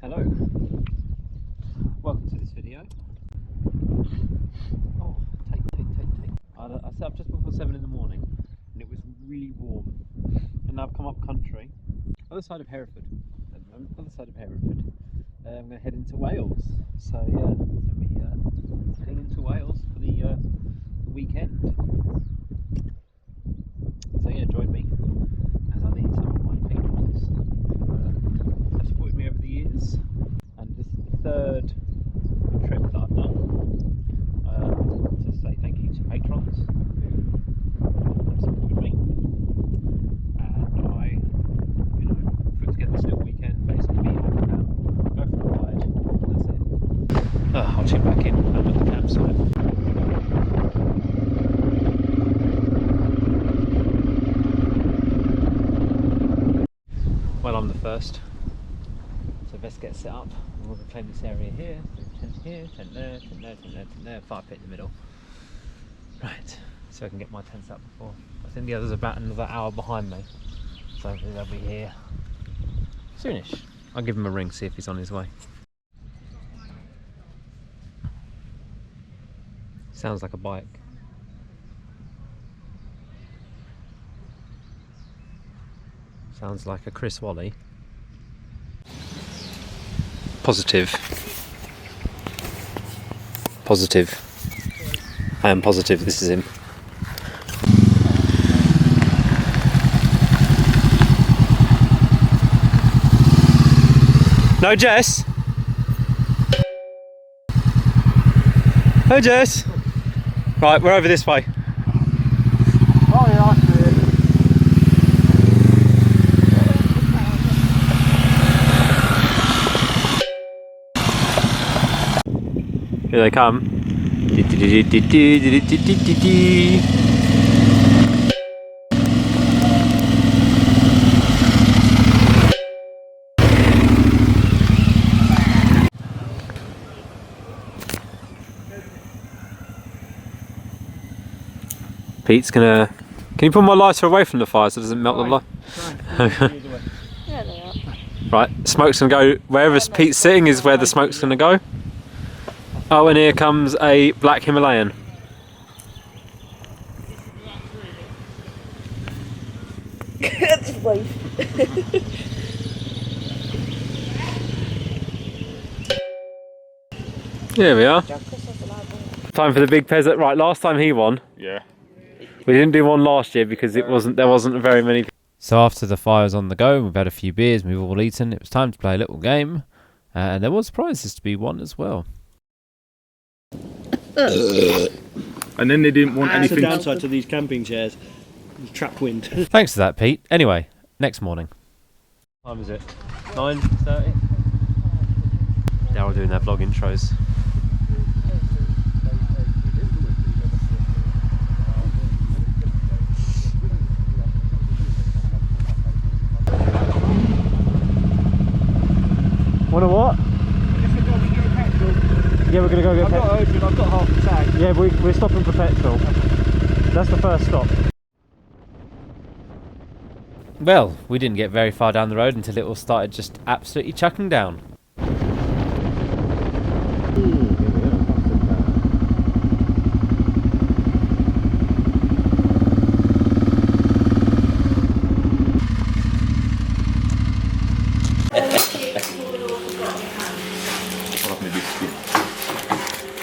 Hello, welcome to this video. Oh, take. I set up just before 7 in the morning and it was really warm. And now I've come up country, other side of Hereford at the moment, I'm going to head into Wales. So yeah, I'll be heading into Wales for the weekend. So yeah, join me as I meet some of my patrons who have supported me over the years. And this is the third trip that I've done to say thank you to patrons who have supported me. And I, put together this little weekend, basically be up and down, go for a ride, and that's it. I'll check back in at the campsite. Well, I'm the first. So let's get set up. We'll reclaim this area here. Tent here, tent there, tent there, tent there, tent there. Fire pit in the middle. Right, so I can get my tents up before. I think the others are about another hour behind me. So hopefully they'll be here soonish. I'll give him a ring, see if he's on his way. Sounds like a bike. Sounds like a Chris Wally. Positive. I am positive this is him. No, Jess? No, Jess? Right, we're over this way. Oh yeah, I see it. Here they come. Pete's gonna... Can you pull my lighter away from the fire so it doesn't melt the light? Yeah, they are. Right, smoke's gonna go wherever Pete's sitting is where the smoke's gonna go. Oh, and here comes a black Himalayan. That's life. Here we are. Time for the big Pez. Right, last time he won. Yeah. We didn't do one last year because there wasn't very many. So after the fire's on the go, we've had a few beers, we've all eaten. It was time to play a little game, and there was prizes to be won as well. And then they didn't want That's anything. the downside to these camping chairs. Trap wind. Thanks for that, Pete. Anyway, next morning. What time is it? 9:30. They're all doing their vlog intros. Wanna what? Yeah, we're gonna go get petrol. I've got half the tank. Yeah, we're stopping for petrol. That's the first stop. Well, we didn't get very far down the road until it all started just absolutely chucking down.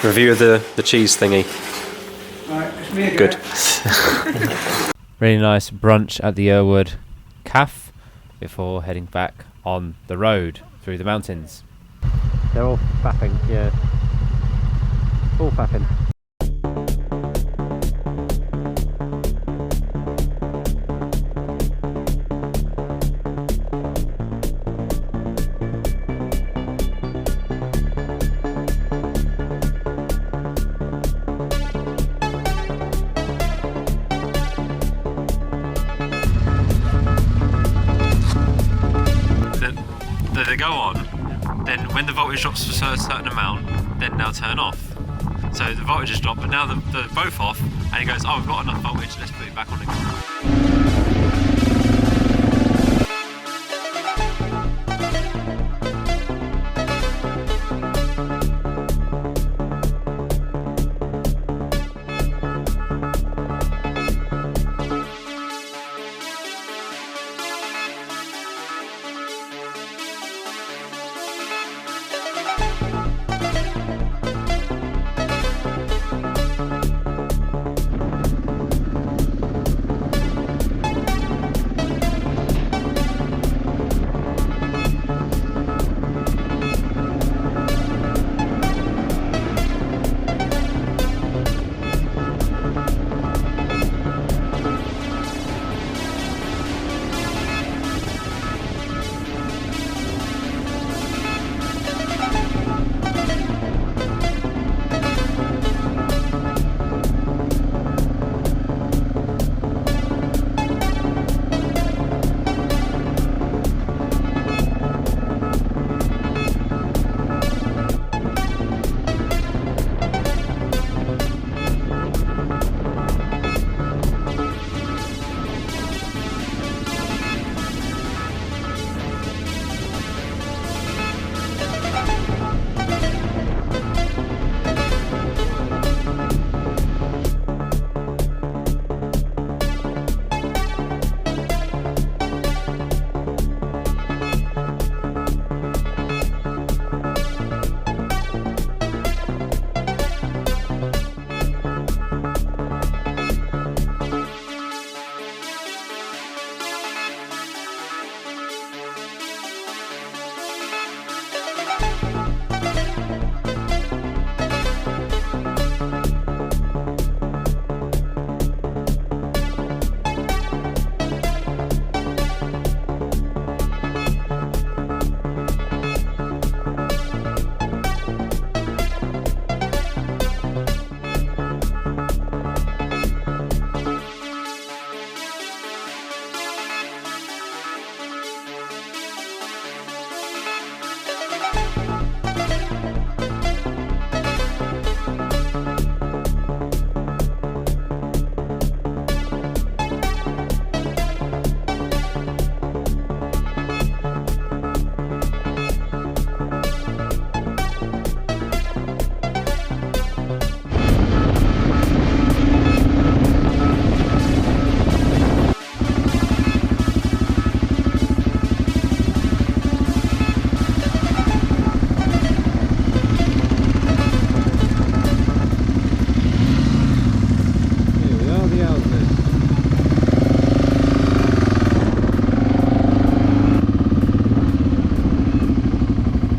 Review of the cheese thingy. Good. Really nice brunch at the Irwood Caff before heading back on the road through the mountains. They're all fapping, yeah. All fapping. They go on, then when the voltage drops to a certain amount, then they'll turn off. So the voltage has dropped, but now they're both off, and he goes, oh, we've got enough voltage, let's put it back on again.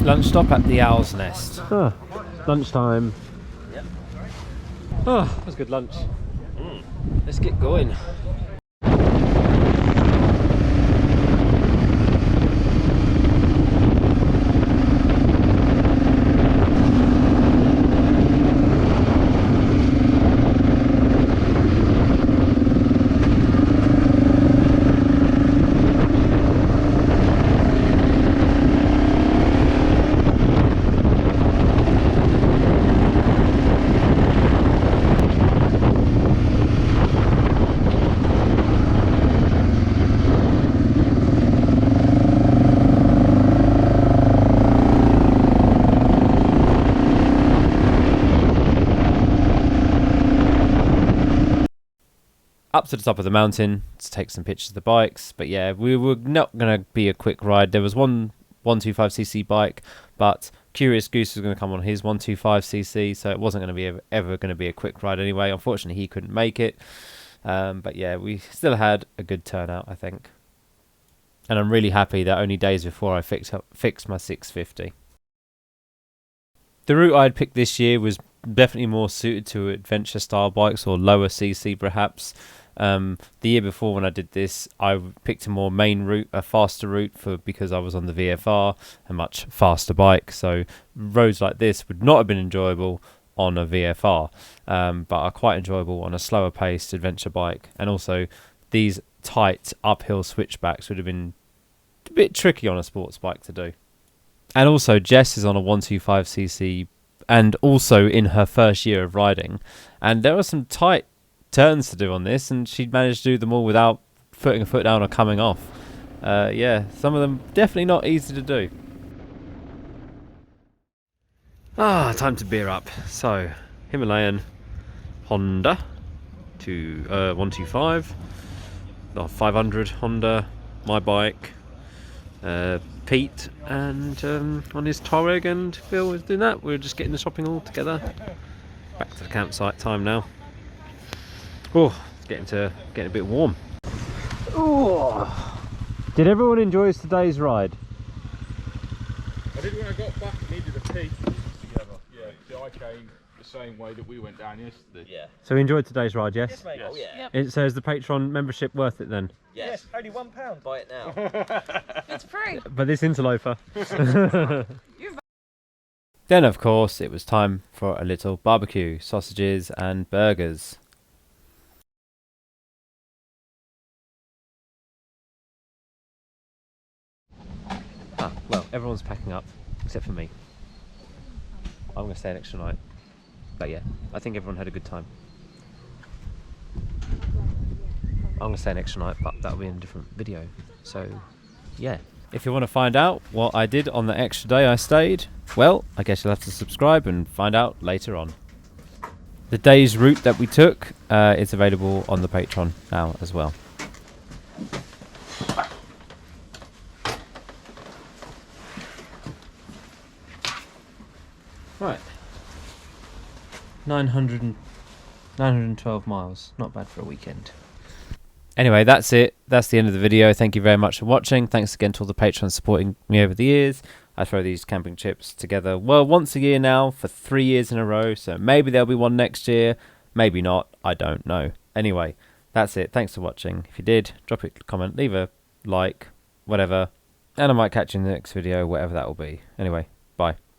Lunch stop at the Owl's Nest. Lunchtime. Yep. Oh, that was good lunch. Let's get going. Up to the top of the mountain to take some pictures of the bikes, but yeah, we were not going to be a quick ride. There was one 125cc bike, but Curious Goose was going to come on his 125cc, so it wasn't going to be ever going to be a quick ride anyway. Unfortunately, he couldn't make it, but yeah, we still had a good turnout, I think, and I'm really happy that only days before I fixed my 650. The route I'd picked this year was definitely more suited to adventure style bikes or lower cc perhaps. The year before when I did this, I picked a more main route, a faster route because I was on the VFR, a much faster bike, so roads like this would not have been enjoyable on a VFR, but are quite enjoyable on a slower paced adventure bike. And also these tight uphill switchbacks would have been a bit tricky on a sports bike to do. And also Jess is on a 125cc and also in her first year of riding, and there were some tight turns to do on this, and she'd managed to do them all without putting a foot down or coming off. Yeah, some of them definitely not easy to do. Time to beer up. So Himalayan, Honda to 125, 500 Honda, my bike, Pete, and on his Touareg, and Phil was doing that. We were just getting the shopping all together. Back to the campsite time now. Oh, it's getting a bit warm. Oh, did everyone enjoy today's ride? I did when I got back. I needed a pee. Together. Yeah. So I came the same way that we went down yesterday. Yeah. So we enjoyed today's ride, yes? Yes, mate. Yes. Oh, yeah. It says the Patreon membership worth it then. Yes. Only £1. Buy it now. It's free. But this interloper. Then of course it was time for a little barbecue, sausages and burgers. Well, everyone's packing up except for me. I'm going to stay an extra night. But yeah, I think everyone had a good time. I'm going to stay an extra night, but that'll be in a different video. So yeah, if you want to find out what I did on the extra day I stayed, well, I guess you'll have to subscribe and find out later on. The day's route that we took is available on the Patreon now as well. Right, 912 miles, not bad for a weekend. Anyway, that's it. That's the end of the video. Thank you very much for watching. Thanks again to all the patrons supporting me over the years. I throw these camping trips together, well, once a year now for 3 years in a row. So maybe there'll be one next year. Maybe not. I don't know. Anyway, that's it. Thanks for watching. If you did, drop a comment, leave a like, whatever. And I might catch you in the next video, whatever that will be. Anyway, bye.